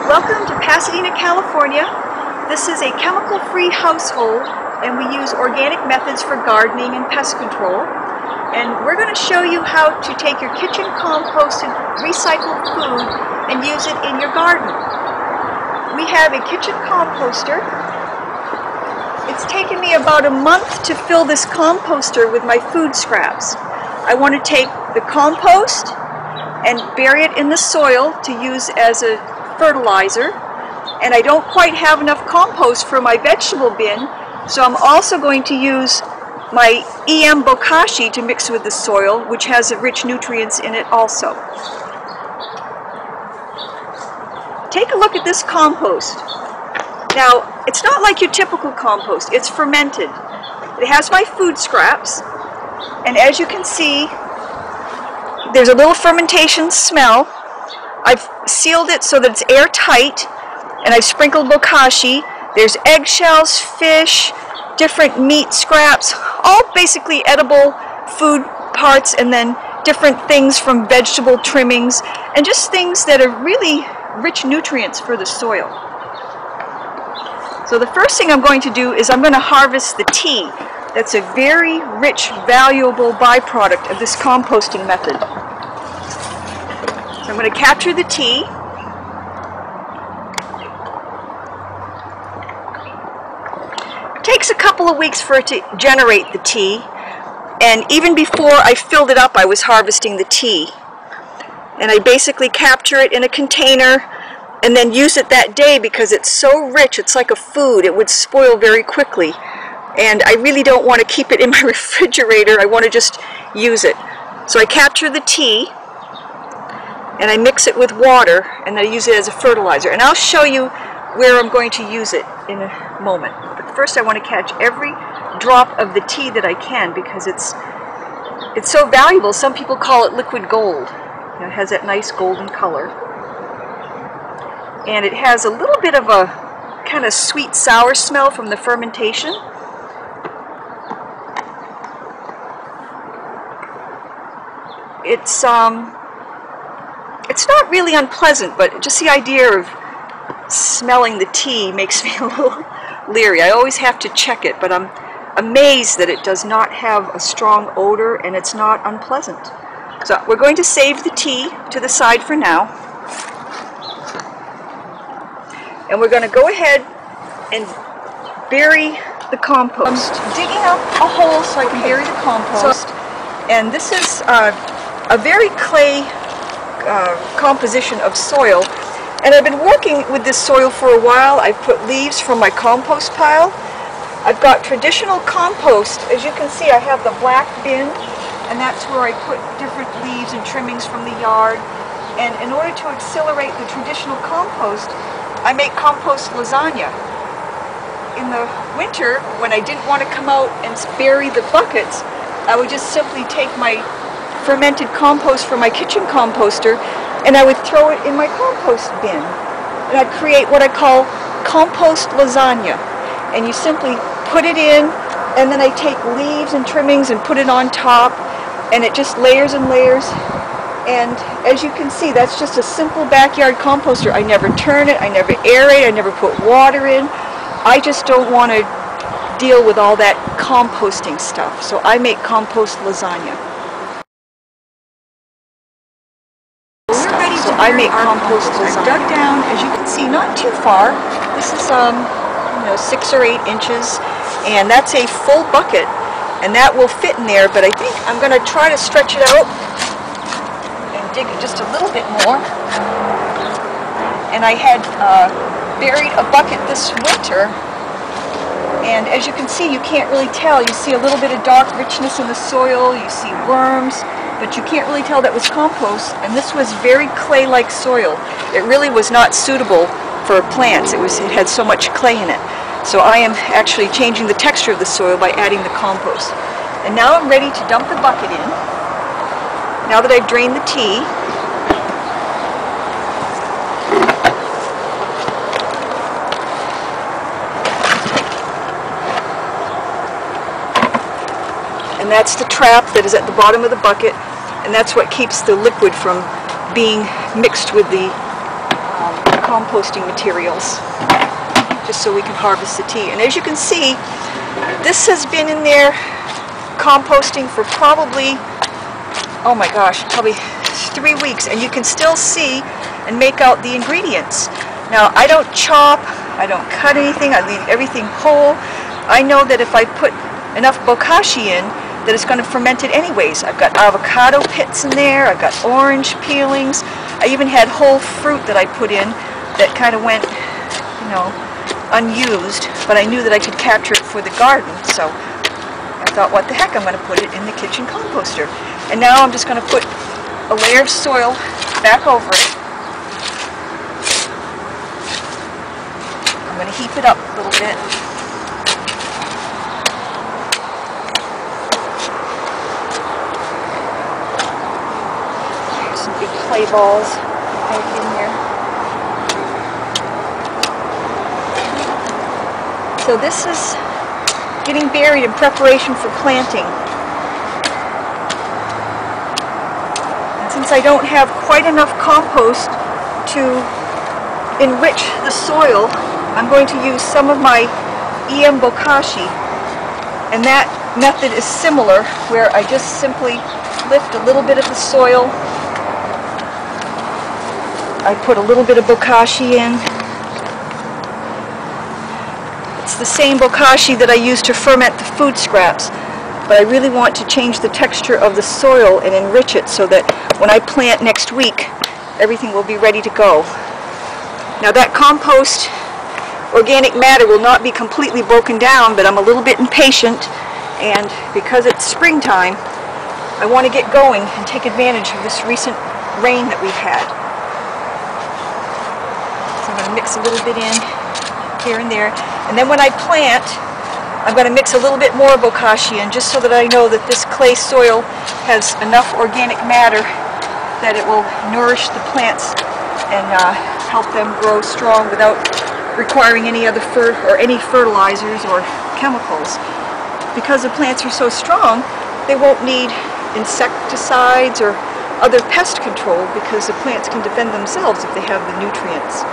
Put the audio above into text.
Welcome to Pasadena, California. This is a chemical-free household, and we use organic methods for gardening and pest control. And we're going to show you how to take your kitchen composted recycled food and use it in your garden. We have a kitchen composter. It's taken me about a month to fill this composter with my food scraps. I want to take the compost and bury it in the soil to use as a fertilizer, and I don't quite have enough compost for my vegetable bin, so I'm also going to use my Urban Bokashi to mix with the soil, which has rich nutrients in it also. Take a look at this compost. Now, it's not like your typical compost, it's fermented. It has my food scraps, and as you can see, there's a little fermentation smell. I've sealed it so that it's airtight, and I've sprinkled bokashi. There's eggshells, fish, different meat scraps, all basically edible food parts, and then different things from vegetable trimmings, and just things that are really rich nutrients for the soil. So the first thing I'm going to do is I'm going to harvest the tea. That's a very rich, valuable byproduct of this composting method. So I'm going to capture the tea. It takes a couple of weeks for it to generate the tea, and even before I filled it up, I was harvesting the tea. And I basically capture it in a container and then use it that day because it's so rich, it's like a food, it would spoil very quickly. And I really don't want to keep it in my refrigerator, I want to just use it. So I capture the tea, and I mix it with water, and then I use it as a fertilizer. And I'll show you where I'm going to use it in a moment. But first I want to catch every drop of the tea that I can because it's so valuable. Some people call it liquid gold. You know, it has that nice golden color. And it has a little bit of a kind of sweet sour smell from the fermentation. It's not really unpleasant, but just the idea of smelling the tea makes me a little leery. I always have to check it, but I'm amazed that it does not have a strong odor and it's not unpleasant. So we're going to save the tea to the side for now. And we're going to go ahead and bury the compost. I'm digging up a hole so I can bury the compost. And this is a very clay composition of soil, and I've been working with this soil for a while. I've put leaves from my compost pile. I've got traditional compost. As you can see, I have the black bin, and that's where I put different leaves and trimmings from the yard. And in order to accelerate the traditional compost, I make compost lasagna. In the winter, when I didn't want to come out and bury the buckets, I would just simply take my fermented compost from my kitchen composter and I would throw it in my compost bin. And I'd create what I call compost lasagna. And you simply put it in, and then I take leaves and trimmings and put it on top, and it just layers and layers. And as you can see, that's just a simple backyard composter. I never turn it, I never aerate, I never put water in. I just don't want to deal with all that composting stuff. So I make compost lasagna. I make compost lasagna. I've dug down, as you can see, not too far. This is 6 or 8 inches, and that's a full bucket, and that will fit in there. But I think I'm going to try to stretch it out and dig it just a little bit more. And I had buried a bucket this winter, and as you can see, you can't really tell. You see a little bit of dark richness in the soil. You see worms. But you can't really tell that was compost, and this was very clay-like soil. It really was not suitable for plants. It had so much clay in it. So I am actually changing the texture of the soil by adding the compost. And now I'm ready to dump the bucket in. Now that I've drained the tea, and that's the trap that is at the bottom of the bucket, and that's what keeps the liquid from being mixed with the composting materials, just so we can harvest the tea. And as you can see, this has been in there composting for probably, oh my gosh, probably 3 weeks, and you can still see and make out the ingredients. Now, I don't chop, I don't cut anything, I leave everything whole. I know that if I put enough bokashi in, that it's going to ferment it anyways. I've got avocado pits in there, I've got orange peelings, I even had whole fruit that I put in that kind of went, you know, unused, but I knew that I could capture it for the garden, so I thought, what the heck, I'm going to put it in the kitchen composter. And now I'm just going to put a layer of soil back over it. I'm going to heap it up a little bit. There's some big clay balls back in here. So this is getting buried in preparation for planting. And since I don't have quite enough compost to enrich the soil, I'm going to use some of my Bokashi, and that method is similar, where I just simply lift a little bit of the soil. I put a little bit of bokashi in. It's the same bokashi that I use to ferment the food scraps, but I really want to change the texture of the soil and enrich it so that when I plant next week, everything will be ready to go. Now, that compost organic matter will not be completely broken down, but I'm a little bit impatient, and because it's springtime, I want to get going and take advantage of this recent rain that we've had. So I'm going to mix a little bit in here and there, and then when I plant, I'm going to mix a little bit more bokashi in, just so that I know that this clay soil has enough organic matter that it will nourish the plants and help them grow strong without requiring any other fertilizers or chemicals. Because the plants are so strong, they won't need insecticides or other pest control, because the plants can defend themselves if they have the nutrients.